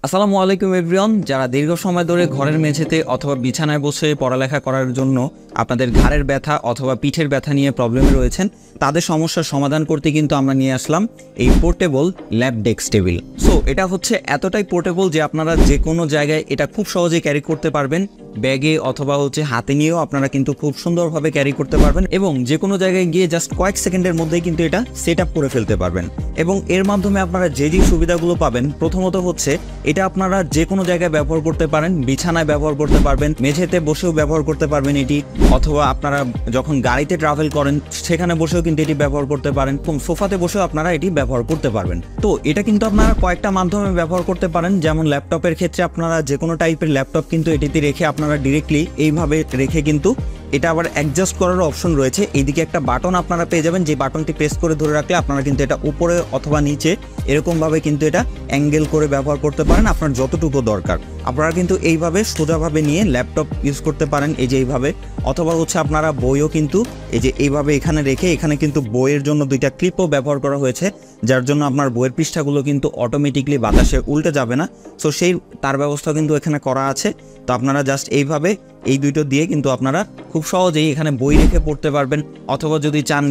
আসসালামু আলাইকুম এভরিওয়ান। যারা দীর্ঘ সময় ধরে ঘরের মেঝেতে অথবা বিছানায় বসে পড়ালেখা করার জন্য আপনাদের ঘাড়ের ব্যথা অথবা পিঠের ব্যথা নিয়ে প্রবলেমে রয়েছেন, তাদের সমস্যার সমাধান করতে কিন্তু আমরা নিয়ে আসলাম এই portable lab desk table. So এটা হচ্ছে এতটাই পোর্টেবল যে আপনারা যে কোনো জায়গায় এটা খুব সহজে ক্যারি করতে পারবেন। ব্যাগে অথবা হাতে নিয়েও আপনারা কিন্তু খুব সুন্দরভাবে ক্যারি করতে পারবেন এবং যে কোনো জায়গায় গিয়ে জাস্ট কয়েক সেকেন্ডের মধ্যেই কিন্তু এটা সেট আপ করে ফেলতে পারবেন। এবং এর মাধ্যমে আপনারা যে সুবিধাগুলো পাবেন, প্রথমত হচ্ছে এটা আপনারা যে কোনো জায়গায় ব্যবহার করতে পারেন। বিছানায় ব্যবহার করতে পারবেন, মেঝেতে বসেও ব্যবহার করতে পারবেন এটি, অথবা আপনারা যখন গাড়িতে ট্রাভেল করেন সেখানে বসেও কিন্তু এটি ব্যবহার করতে পারেন, সোফাতে বসেও আপনারা এটি ব্যবহার করতে পারবেন। তো এটা কিন্তু আপনারা কয়েকটা মাধ্যমে ব্যবহার করতে পারেন। যেমন ল্যাপটপের ক্ষেত্রে আপনারা যে কোনো টাইপের ল্যাপটপ কিন্তু এটিতে রেখে আপনারা ডিরেক্টলি এইভাবে রেখে কিন্তু এটা আবার অ্যাডজাস্ট করার অপশন রয়েছে। এইদিকে একটা বাটন আপনারা পেয়ে যাবেন, যে বাটনটি প্রেস করে ধরে রাখলে আপনারা কিন্তু এটা উপরে অথবা নিচে এরকমভাবে কিন্তু এটা অ্যাঙ্গেল করে ব্যবহার করতে পারেন আপনার যতটুকু দরকার। আপনারা কিন্তু এইভাবে সোজাভাবে নিয়ে ল্যাপটপ ইউজ করতে পারেন, এই যে এইভাবে, অথবা আপনারা বইও কিন্তু এই যে এইভাবে এখানে রেখে, এখানে কিন্তু বইয়ের জন্য দুইটা ক্লিপও ব্যবহার করা হয়েছে, যার জন্য আপনার বইয়ের পৃষ্ঠাগুলো কিন্তু অটোমেটিকলি বাতাসে উল্টে যাবে না। সো তার ব্যবস্থা কিন্তু এখানে করা আছে। তো আপনারা জাস্ট এইভাবে এই দুটো দিয়ে কিন্তু আপনারা খুব সহজেই এখানে বই রেখে পড়তে পারবেন, অথবা যদি চান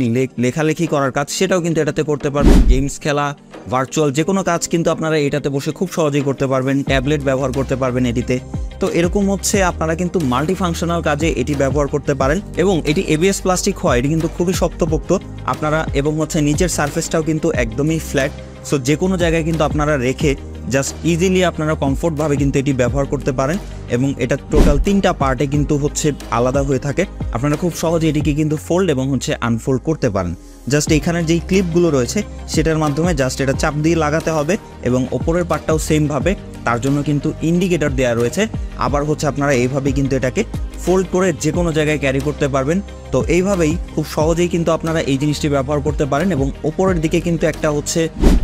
লেখালেখি করার কাজ সেটাও কিন্তু এটাতে করতে পারবেন। গেমস খেলা, ভার্চুয়াল যে কোনো কাজ কিন্তু আপনারা এটাতে বসে খুব সহজেই করতে পারবেন। ট্যাবলেট ব্যবহার করতে পারবেন এটিতে। তো এরকম আপনারা কিন্তু মাল্টি ফাংশনাল কাজে এটি ব্যবহার করতে পারেন। এবং এটি এবিএস প্লাস্টিক হয়, এটি কিন্তু খুবই শক্তপোক্ত আপনারা, এবং নিচের সারফেসটাও কিন্তু একদমই ফ্ল্যাট। সো যে কোনো জায়গায় কিন্তু আপনারা রেখে জাস্ট ইজিলি আপনারা কমফোর্টভাবে কিন্তু এটি ব্যবহার করতে পারেন। এবং এটা টোটাল 3টা পার্টে কিন্তু আলাদা হয়ে থাকে। আপনারা খুব সহজে এটিকে কিন্তু ফোল্ড এবং আনফোল্ড করতে পারেন। জাস্ট এখানের যেই ক্লিপগুলো রয়েছে সেটার মাধ্যমে জাস্ট এটা চাপ দিয়ে লাগাতে হবে, এবং ওপরের পার্টটাও সেমভাবে, তার জন্য কিন্তু ইন্ডিকেটর দেওয়া রয়েছে। আবার আপনারা এইভাবে কিন্তু এটাকে ফোল্ড করে যে কোনো জায়গায় ক্যারি করতে পারবেন। তো এইভাবেই খুব সহজেই কিন্তু আপনারা এই জিনিসটি ব্যবহার করতে পারেন। এবং ওপরের দিকে কিন্তু একটা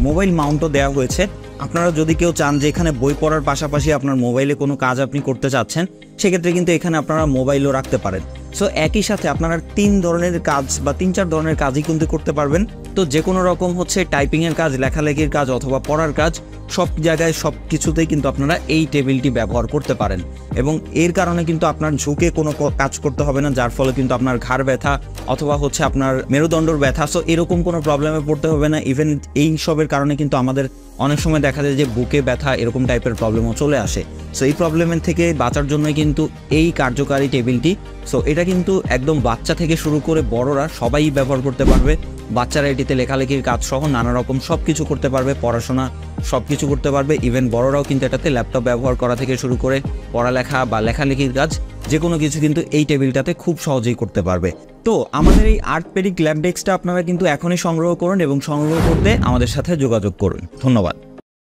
মোবাইল মাউন্টও দেওয়া হয়েছে। আপনারা যদি কেউ চান যে এখানে বই পড়ার পাশাপাশি আপনার মোবাইলে কোনো কাজ আপনি করতে চাচ্ছেন, সেক্ষেত্রে কিন্তু এখানে আপনারা মোবাইলও রাখতে পারেন। সো একই সাথে আপনারা 3 ধরনের কাজ বা 3-4 ধরনের কাজই কিন্তু করতে পারবেন। তো যে কোনো রকম টাইপিংয়ের কাজ, লেখালেখির কাজ অথবা পড়ার কাজ, সব জায়গায় সব কিছুতেই কিন্তু আপনারা এই টেবিলটি ব্যবহার করতে পারেন। এবং এর কারণে কিন্তু আপনার ঝুঁকে কোনো কাজ করতে হবে না, যার ফলে কিন্তু আপনার ঘাড় ব্যথা অথবা আপনার মেরুদণ্ডর ব্যথা, সো এরকম কোনো প্রবলেমে পড়তে হবে না। ইভেন এই সবের কারণে কিন্তু আমাদের অনেক সময় দেখা যায় যে বুকে ব্যথা এরকম টাইপের প্রবলেমও চলে আসে। সো এই প্রবলেমের থেকে বাঁচার জন্যই কিন্তু এই কার্যকারী টেবিলটি। সো এটা কিন্তু একদম বাচ্চা থেকে শুরু করে বড়রা সবাই ব্যবহার করতে পারবে। বাচ্চারা এটিতে লেখালেখির কাজ সহ নানা রকম সব কিছু করতে পারবে, পড়াশোনা সব কিছু করতে পারবে। ইভেন বড়রাও কিন্তু এটাতে ল্যাপটপ ব্যবহার করা থেকে শুরু করে পড়ালেখা বা লেখালেখির কাজ যে কোনো কিছু কিন্তু এই টেবিলটাতে খুব সহজেই করতে পারবে। তো আমাদের এই আর্টপেডিক ল্যাব ডেস্কটা আপনারা কিন্তু এখনই সংগ্রহ করুন, এবং সংগ্রহ করতে আমাদের সাথে যোগাযোগ করুন। ধন্যবাদ।